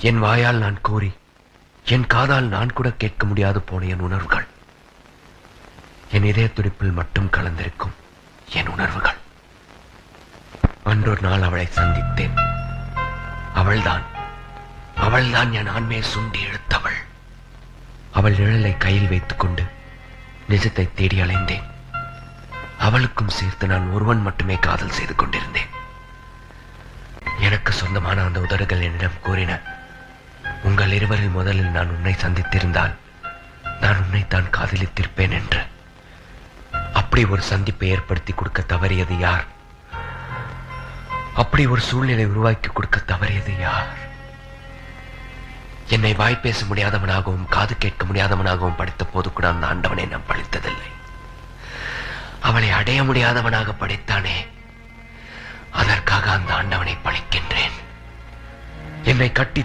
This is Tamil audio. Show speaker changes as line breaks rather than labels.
என் வாயால் நான் கூறி என் காதால் நான் கூட கேட்க முடியாது போன என் உணர்வுகள், என் இதய துடிப்பில் மட்டும் கலந்திருக்கும் என் உணர்வுகள். அன்றொரு நாள் அவளை சந்தித்தேன். அவள்தான் என் ஆண்மையை சுண்டி இழுத்தவள். அவள் நிழலை கையில் வைத்துக் கொண்டு நிஜத்தை தேடி அலைந்தேன். அவளுக்கும் சேர்த்து நான் ஒருவன் மட்டுமே காதல் செய்து கொண்டிருந்தேன். எனக்கு சொந்தமான அந்த உதடுகள் என்னிடம் கூறின, உங்கள் இருவரில் முதலில் நான் உன்னை சந்தித்திருந்தால் நான் உன்னைத்தான் காதலித்திருப்பேன் என்று. அப்படி ஒரு சந்திப்பை ஏற்படுத்தி கொடுக்க தவறியது யார்? அப்படி ஒரு சூழ்நிலை உருவாக்கி கொடுக்க தவறியது யார்? என்னை வாய் பேச முடியாதவனாகவும் காது கேட்க முடியாதவனாகவும் படித்த போது கூட அந்த ஆண்டவனை நான் பழித்ததில்லை. அவளை அடைய முடியாதவனாக படைத்தானே, அதற்காக அந்த ஆண்டவனை பழிக்கின்றேன். என்னை கட்டி